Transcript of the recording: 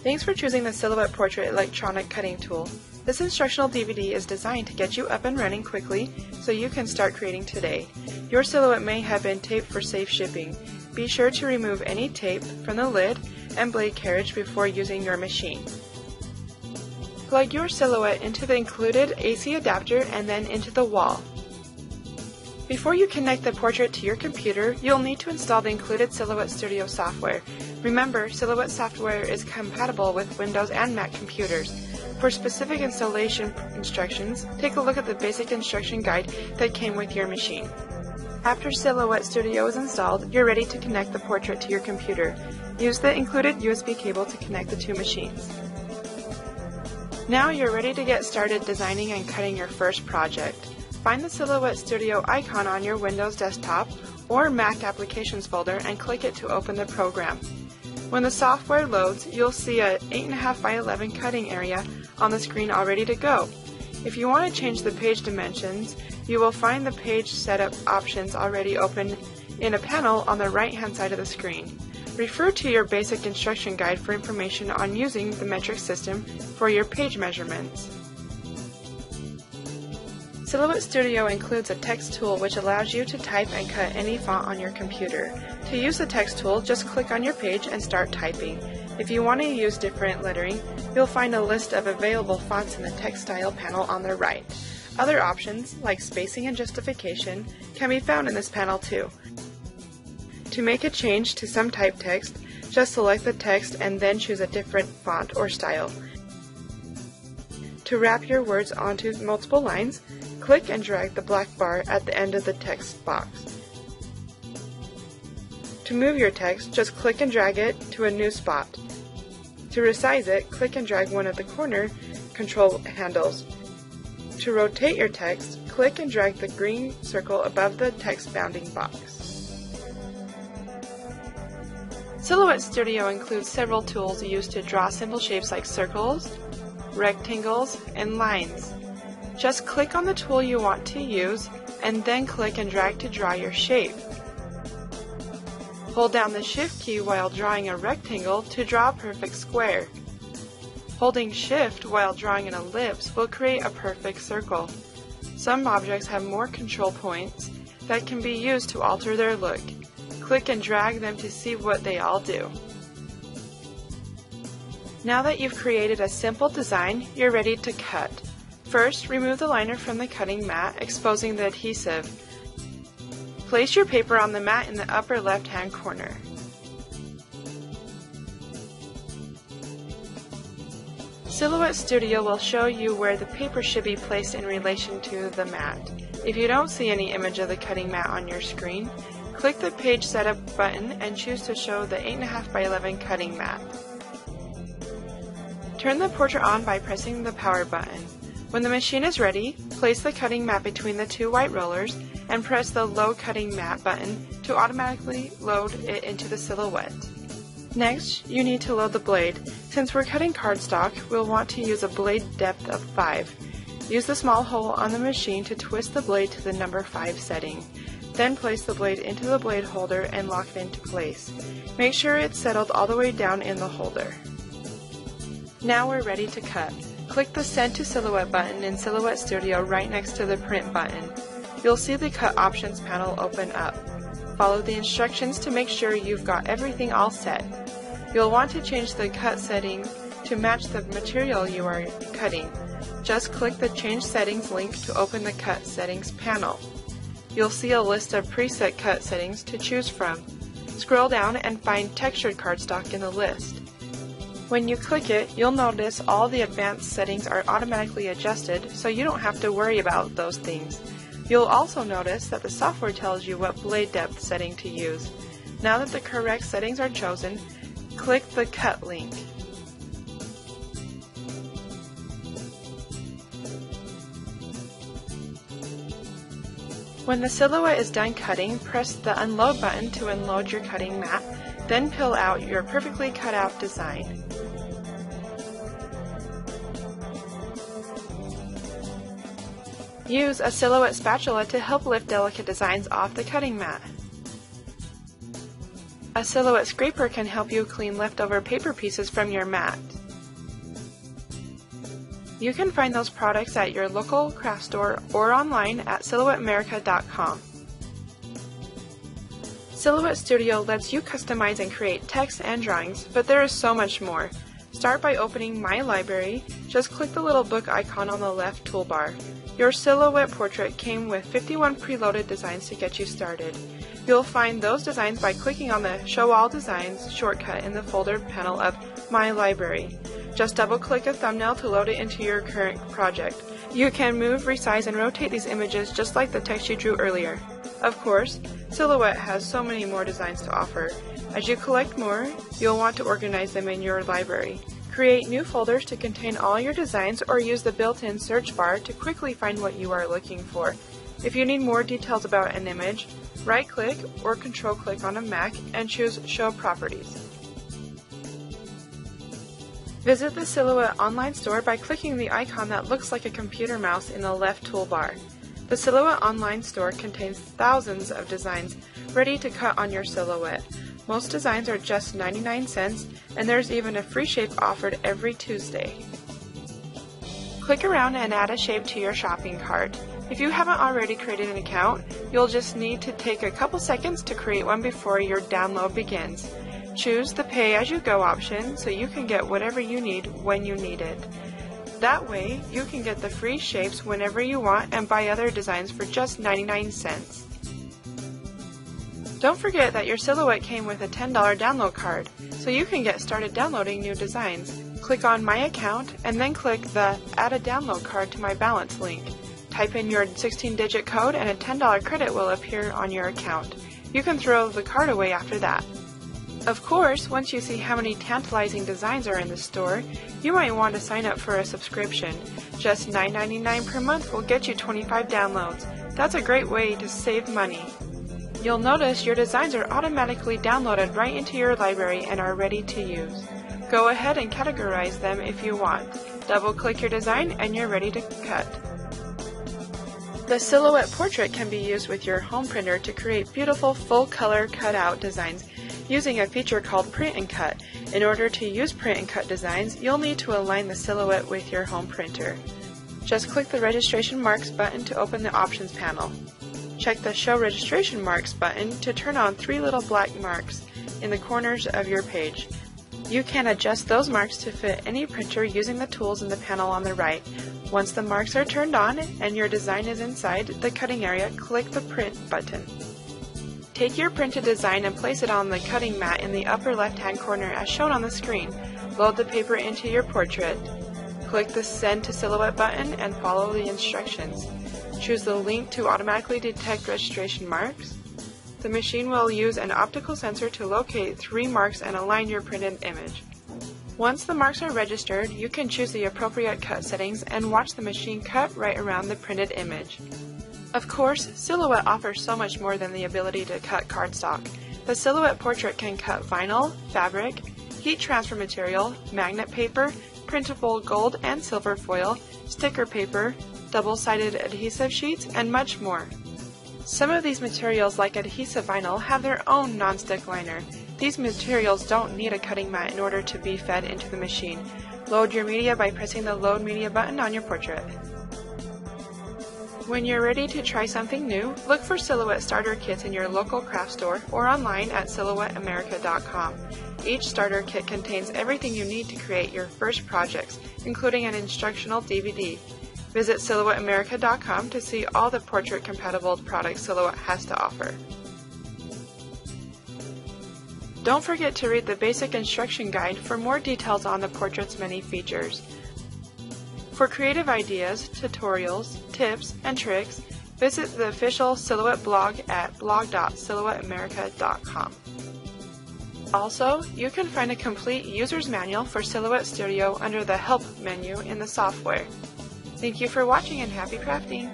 Thanks for choosing the Silhouette Portrait electronic cutting tool. This instructional DVD is designed to get you up and running quickly so you can start creating today. Your silhouette may have been taped for safe shipping. Be sure to remove any tape from the lid and blade carriage before using your machine. Plug your silhouette into the included AC adapter and then into the wall. Before you connect the portrait to your computer, you'll need to install the included Silhouette Studio software. Remember, Silhouette software is compatible with Windows and Mac computers. For specific installation instructions, take a look at the basic instruction guide that came with your machine. After Silhouette Studio is installed, you're ready to connect the portrait to your computer. Use the included USB cable to connect the two machines. Now you're ready to get started designing and cutting your first project. Find the Silhouette Studio icon on your Windows desktop or Mac Applications folder and click it to open the program. When the software loads, you'll see a 8.5 by 11 cutting area on the screen all ready to go. If you want to change the page dimensions, you will find the page setup options already open in a panel on the right-hand side of the screen. Refer to your basic instruction guide for information on using the metric system for your page measurements. Silhouette Studio includes a text tool which allows you to type and cut any font on your computer. To use the text tool, just click on your page and start typing. If you want to use different lettering, you'll find a list of available fonts in the text style panel on the right. Other options, like spacing and justification, can be found in this panel too. To make a change to some type text, just select the text and then choose a different font or style. To wrap your words onto multiple lines, click and drag the black bar at the end of the text box. To move your text, just click and drag it to a new spot. To resize it, click and drag one of the corner control handles. To rotate your text, click and drag the green circle above the text bounding box. Silhouette Studio includes several tools used to draw simple shapes like circles, rectangles, and lines. Just click on the tool you want to use and then click and drag to draw your shape. Hold down the Shift key while drawing a rectangle to draw a perfect square. Holding Shift while drawing an ellipse will create a perfect circle. Some objects have more control points that can be used to alter their look. Click and drag them to see what they all do. Now that you've created a simple design, you're ready to cut. First, remove the liner from the cutting mat, exposing the adhesive. Place your paper on the mat in the upper left-hand corner. Silhouette Studio will show you where the paper should be placed in relation to the mat. If you don't see any image of the cutting mat on your screen, click the Page Setup button and choose to show the 8.5 by 11 cutting mat. Turn the portrait on by pressing the power button. When the machine is ready, place the cutting mat between the two white rollers and press the Load Cutting Mat button to automatically load it into the silhouette. Next, you need to load the blade. Since we're cutting cardstock, we'll want to use a blade depth of 5. Use the small hole on the machine to twist the blade to the number 5 setting. Then place the blade into the blade holder and lock it into place. Make sure it's settled all the way down in the holder. Now we're ready to cut. Click the Send to Silhouette button in Silhouette Studio right next to the Print button. You'll see the Cut Options panel open up. Follow the instructions to make sure you've got everything all set. You'll want to change the cut setting to match the material you are cutting. Just click the Change Settings link to open the Cut Settings panel. You'll see a list of preset cut settings to choose from. Scroll down and find Textured Cardstock in the list. When you click it, you'll notice all the advanced settings are automatically adjusted, so you don't have to worry about those things. You'll also notice that the software tells you what blade depth setting to use. Now that the correct settings are chosen, click the Cut link. When the silhouette is done cutting, press the Unload button to unload your cutting mat, then peel out your perfectly cut out design. Use a silhouette spatula to help lift delicate designs off the cutting mat. A Silhouette scraper can help you clean leftover paper pieces from your mat. You can find those products at your local craft store or online at SilhouetteAmerica.com. Silhouette Studio lets you customize and create text and drawings, but there is so much more. Start by opening My Library. Just click the little book icon on the left toolbar. Your Silhouette portrait came with 51 preloaded designs to get you started. You'll find those designs by clicking on the Show All Designs shortcut in the folder panel of My Library. Just double-click a thumbnail to load it into your current project. You can move, resize, and rotate these images just like the text you drew earlier. Of course, Silhouette has so many more designs to offer. As you collect more, you'll want to organize them in your library. Create new folders to contain all your designs or use the built-in search bar to quickly find what you are looking for. If you need more details about an image, right-click or control-click on a Mac and choose Show Properties. Visit the Silhouette online store by clicking the icon that looks like a computer mouse in the left toolbar. The Silhouette online store contains thousands of designs ready to cut on your Silhouette. Most designs are just 99 cents, and there's even a free shape offered every Tuesday. Click around and add a shape to your shopping cart. If you haven't already created an account, you'll just need to take a couple seconds to create one before your download begins. Choose the pay-as-you-go option so you can get whatever you need when you need it. That way, you can get the free shapes whenever you want and buy other designs for just 99 cents. Don't forget that your Silhouette came with a $10 download card, so you can get started downloading new designs. Click on My Account and then click the Add a Download Card to My Balance link. Type in your 16-digit code and a $10 credit will appear on your account. You can throw the card away after that. Of course, once you see how many tantalizing designs are in the store, you might want to sign up for a subscription. Just $9.99 per month will get you 25 downloads. That's a great way to save money. You'll notice your designs are automatically downloaded right into your library and are ready to use. Go ahead and categorize them if you want. Double-click your design and you're ready to cut. The Silhouette portrait can be used with your home printer to create beautiful full-color cutout designs using a feature called Print and Cut. In order to use Print and Cut designs, you'll need to align the Silhouette with your home printer. Just click the Registration Marks button to open the Options panel. Check the Show Registration Marks button to turn on 3 little black marks in the corners of your page. You can adjust those marks to fit any printer using the tools in the panel on the right. Once the marks are turned on and your design is inside the cutting area, click the Print button. Take your printed design and place it on the cutting mat in the upper left-hand corner as shown on the screen. Load the paper into your portrait. Click the Send to Silhouette button and follow the instructions. Choose the link to automatically detect registration marks. The machine will use an optical sensor to locate 3 marks and align your printed image. Once the marks are registered, you can choose the appropriate cut settings and watch the machine cut right around the printed image. Of course, Silhouette offers so much more than the ability to cut cardstock. The Silhouette portrait can cut vinyl, fabric, heat transfer material, magnet paper, printable gold and silver foil, sticker paper, double-sided adhesive sheets, and much more. Some of these materials, like adhesive vinyl, have their own non-stick liner. These materials don't need a cutting mat in order to be fed into the machine. Load your media by pressing the Load Media button on your portrait. When you're ready to try something new, look for Silhouette starter kits in your local craft store or online at SilhouetteAmerica.com. Each starter kit contains everything you need to create your first projects, including an instructional DVD. Visit SilhouetteAmerica.com to see all the portrait-compatible products Silhouette has to offer. Don't forget to read the basic instruction guide for more details on the portrait's many features. For creative ideas, tutorials, tips, and tricks, visit the official Silhouette blog at blog.silhouetteamerica.com. Also, you can find a complete user's manual for Silhouette Studio under the Help menu in the software. Thank you for watching and happy crafting!